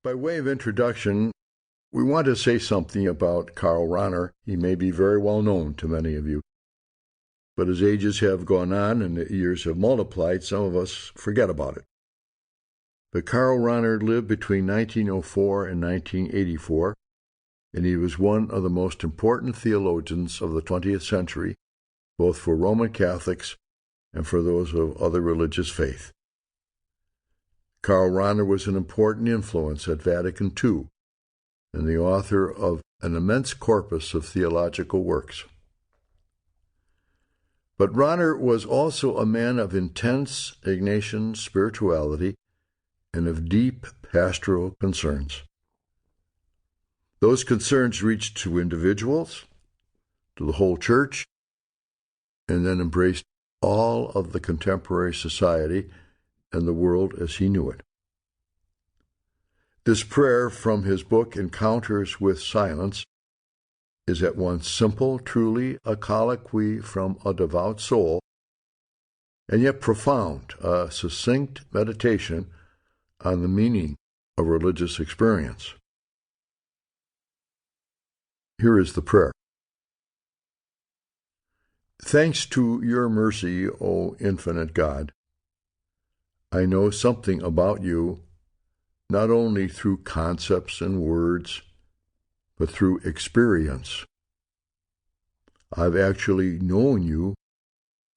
By way of introduction, we want to say something about Karl Rahner. He may be very well known to many of you. But as ages have gone on and the years have multiplied, some of us forget about it. But Karl Rahner lived between 1904 and 1984, and he was one of the most important theologians of the 20th century, both for Roman Catholics and for those of other religious faith. Karl Rahner was an important influence at Vatican II and the author of an immense corpus of theological works. But Rahner was also a man of intense Ignatian spirituality and of deep pastoral concerns. Those concerns reached to individuals, to the whole church, and then embraced all of the contemporary society and the world as he knew it. This prayer from his book, Encounters with Silence, is at once simple, truly a colloquy from a devout soul, and yet profound, a succinct meditation on the meaning of religious experience. Here is the prayer. Thanks to your mercy, O infinite God, I know something about you, not only through concepts and words, but through experience. I've actually known you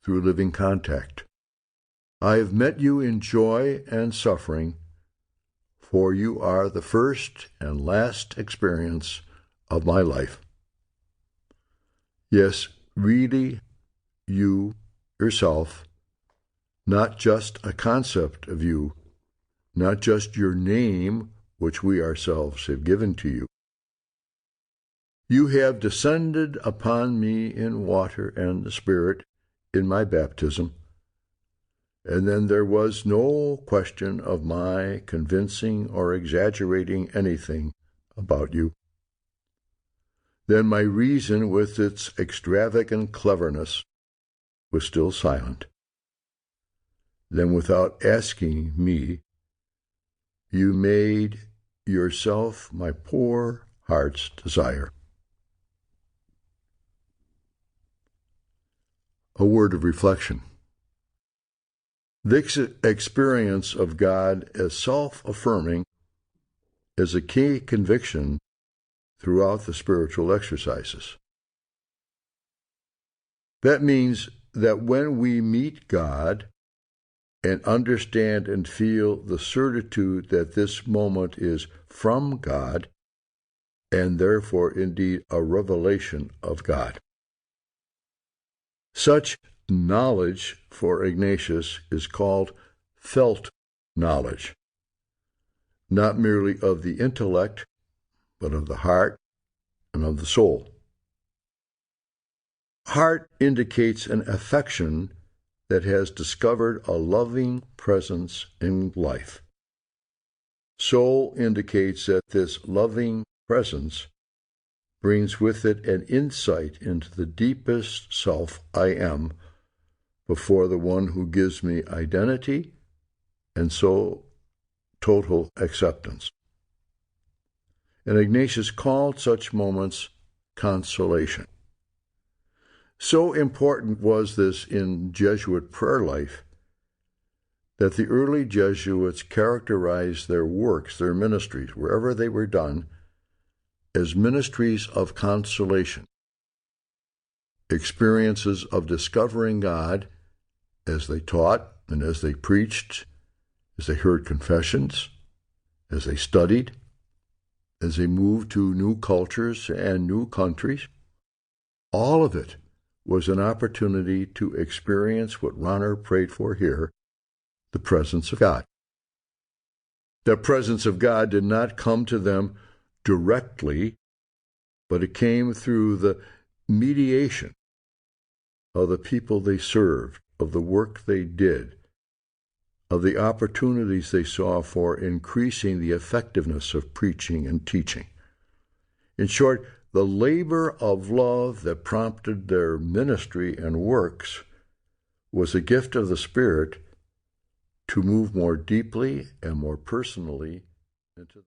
through living contact. I have met you in joy and suffering, for you are the first and last experience of my life. Yes, really, you, yourself, not just a concept of you, not just your name, which we ourselves have given to you. You have descended upon me in water and the Spirit in my baptism, and then there was no question of my convincing or exaggerating anything about you. Then my reason, with its extravagant cleverness, was still silent. Then, without asking me, you made yourself my poor heart's desire. A word of reflection. This experience of God as self-affirming is a key conviction throughout the spiritual exercises. That means that when we meet God and understand and feel the certitude that this moment is from God, and therefore indeed a revelation of God. Such knowledge for Ignatius is called felt knowledge, not merely of the intellect, but of the heart and of the soul. Heart indicates an affection that has discovered a loving presence in life. Soul indicates that this loving presence brings with it an insight into the deepest self I am before the one who gives me identity and so total acceptance. And Ignatius called such moments consolation. So important was this in Jesuit prayer life that the early Jesuits characterized their works, their ministries, wherever they were done, as ministries of consolation, experiences of discovering God as they taught and as they preached, as they heard confessions, as they studied, as they moved to new cultures and new countries. All of it was an opportunity to experience what Rahner prayed for here, the presence of God. The presence of God did not come to them directly, but it came through the mediation of the people they served, of the work they did, of the opportunities they saw for increasing the effectiveness of preaching and teaching. In short, the labor of love that prompted their ministry and works was a gift of the Spirit to move more deeply and more personally into